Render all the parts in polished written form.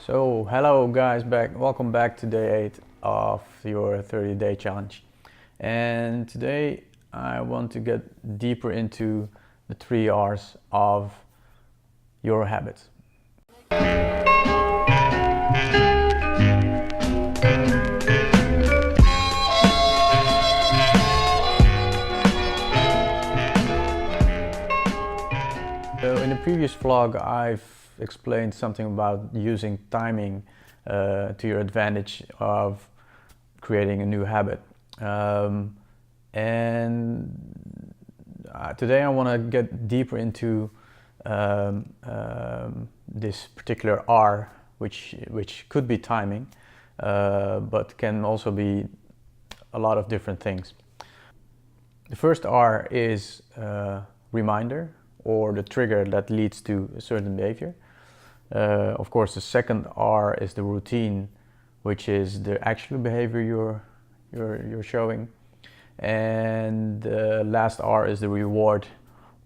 So hello guys, welcome back to day 8 of your 30-day challenge. And today I want to get deeper into the 3R's of your habits. So in the previous vlog I've explained something about using timing to your advantage of creating a new habit. Today I want to get deeper into this particular R, which could be timing, but can also be a lot of different things. The first R is reminder, or the trigger that leads to a certain behavior. Of course, the second R is the routine, which is the actual behavior you're showing. And the last R is the reward,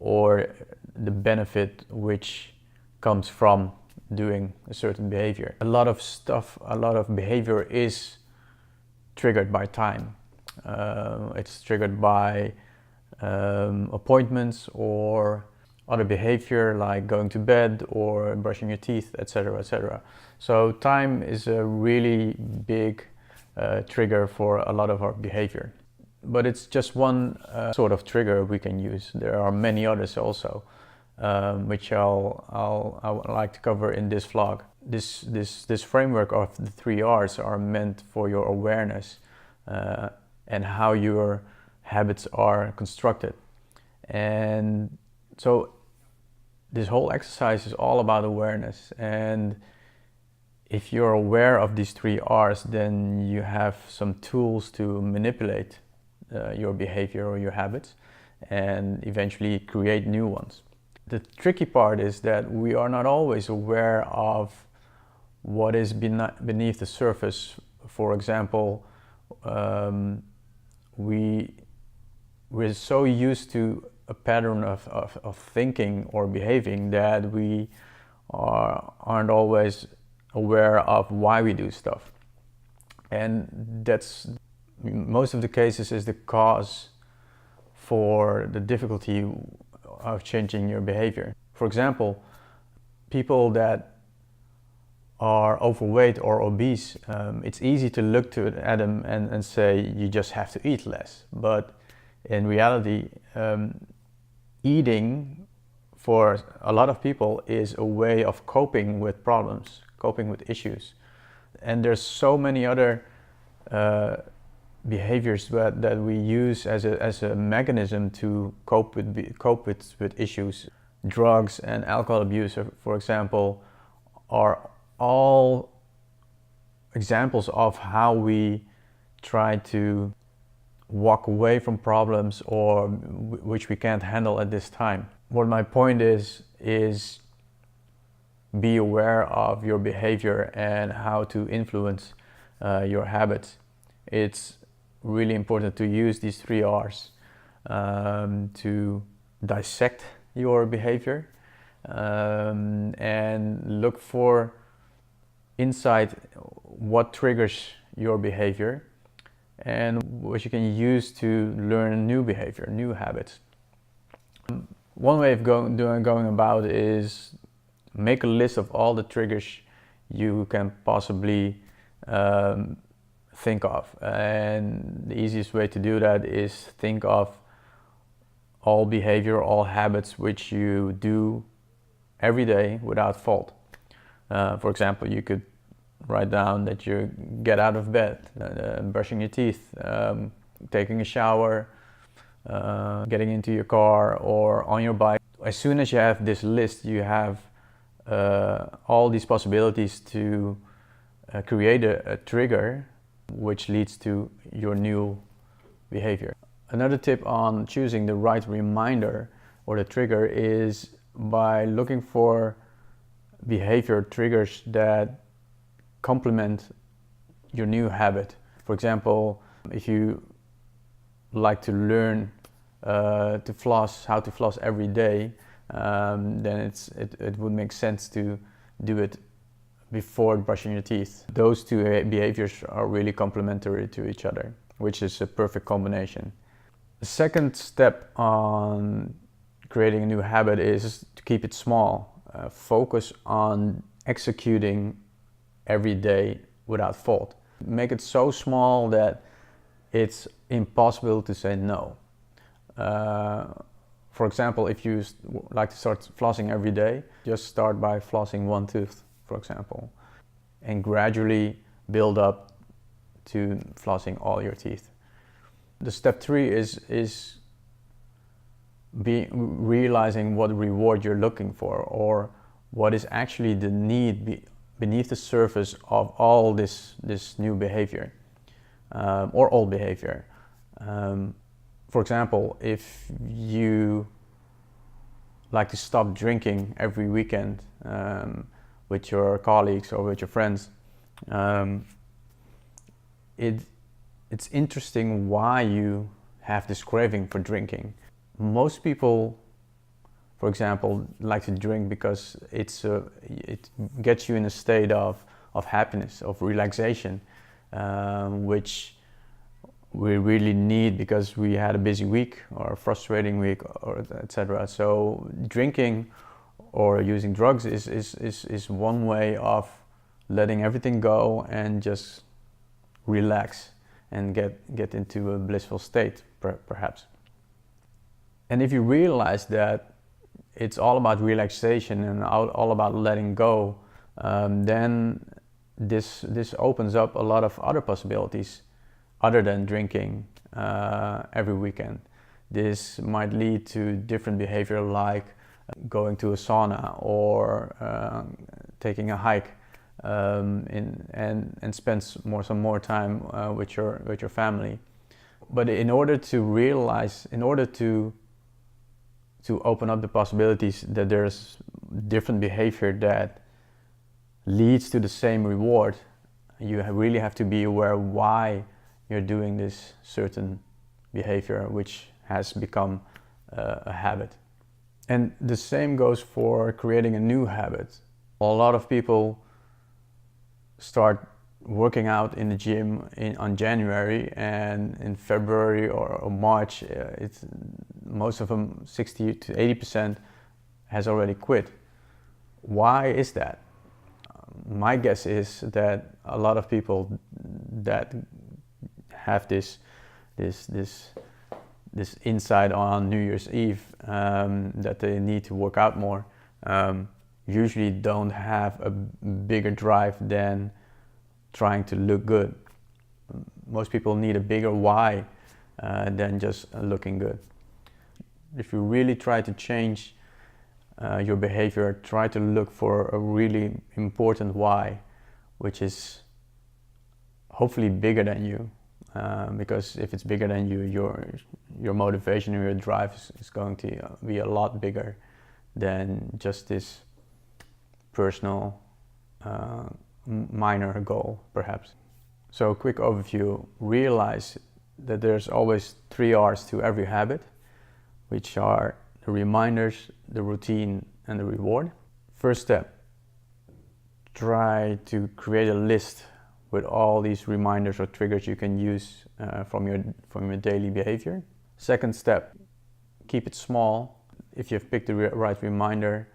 or the benefit which comes from doing a certain behavior. A lot of behavior is triggered by time. It's triggered by appointments or other behavior like going to bed or brushing your teeth, etc., etc. So time is a really big trigger for a lot of our behavior. But it's just one sort of trigger we can use. There are many others also, which I would like to cover in this vlog. This framework of the 3R's are meant for your awareness and how your habits are constructed. And so this whole exercise is all about awareness, and if you're aware of these 3R's, then you have some tools to manipulate your behavior or your habits and eventually create new ones. The tricky part is that we are not always aware of what is beneath the surface. For example, we're so used to a pattern of thinking or behaving that we aren't always aware of why we do stuff. And that's, most of the cases, is the cause for the difficulty of changing your behavior. For example, people that are overweight or obese, it's easy to look at them and say you just have to eat less. But in reality, eating for a lot of people is a way of coping with problems, coping with issues. And there's so many other behaviors that we use as a mechanism to cope with issues. Drugs and alcohol abuse, for example, are all examples of how we try to walk away from problems or which we can't handle at this time. What my point is be aware of your behavior and how to influence your habits. It's really important to use these 3R's to dissect your behavior and look for insight what triggers your behavior and what you can use to learn new behavior, new habits. One way of going about is make a list of all the triggers you can possibly think of. And the easiest way to do that is think of all behavior, all habits which you do every day without fault. For example, you could write down that you get out of bed, brushing your teeth, taking a shower, getting into your car or on your bike. As soon as you have this list, you have all these possibilities to create a trigger which leads to your new behavior. Another tip on choosing the right reminder or the trigger is by looking for behavior triggers that complement your new habit. For example, if you like to learn how to floss every day, then it would make sense to do it before brushing your teeth. Those two behaviors are really complementary to each other, which is a perfect combination. The second step on creating a new habit is to keep it small. Focus on executing every day without fault. Make it so small that it's impossible to say no. For example, if you like to start flossing every day, just start by flossing one tooth, for example, and gradually build up to flossing all your teeth. The step 3 is realizing what reward you're looking for, or what is actually the need beneath the surface of all this new behavior, or old behavior. For example, if you like to stop drinking every weekend with your colleagues or with your friends, it's interesting why you have this craving for drinking. Most people, for example, like to drink because it gets you in a state of happiness, of relaxation, which we really need because we had a busy week or a frustrating week, or etc. So drinking or using drugs is one way of letting everything go and just relax and get into a blissful state, perhaps. And if you realize that it's all about relaxation and all about letting go, then this opens up a lot of other possibilities other than drinking every weekend. This might lead to different behavior, like going to a sauna or taking a hike, and spend some more time with your family. But in order to open up the possibilities that there's different behavior that leads to the same reward, you really have to be aware why you're doing this certain behavior, which has become a habit. And the same goes for creating a new habit. A lot of people start working out in the gym on January, and in February or March, most of them, 60 to 80%, has already quit. Why is that? My guess is that a lot of people that have this insight on New Year's Eve, that they need to work out more, usually don't have a bigger drive than trying to look good. Most people need a bigger why than just looking good. If you really try to change your behavior, try to look for a really important why, which is hopefully bigger than you. Because if it's bigger than you, your motivation and your drive is going to be a lot bigger than just this personal minor goal, perhaps. So, quick overview: realize that there's always 3 R's to every habit, which are the reminders, the routine, and the reward. First step: try to create a list with all these reminders or triggers you can use from your daily behavior. Second step: keep it small. If you've picked the right reminder,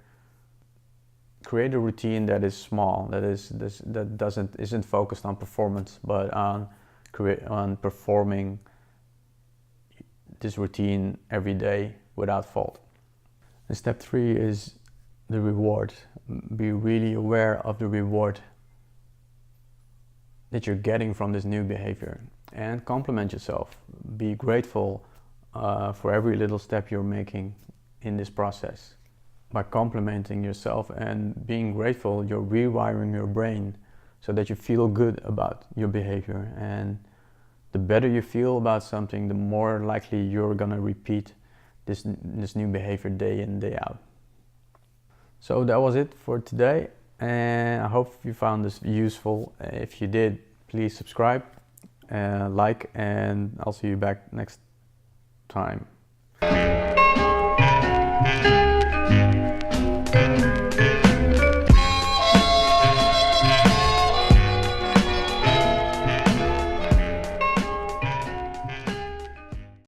create a routine that is small, that isn't focused on performance, but on performing this routine every day without fault. And step 3 is the reward. Be really aware of the reward that you're getting from this new behavior, and compliment yourself. Be grateful for every little step you're making in this process. By complimenting yourself and being grateful, you're rewiring your brain so that you feel good about your behavior. And the better you feel about something, the more likely you're gonna repeat this new behavior day in, day out. So that was it for today, and I hope you found this useful. If you did, please subscribe, like, and I'll see you back next time.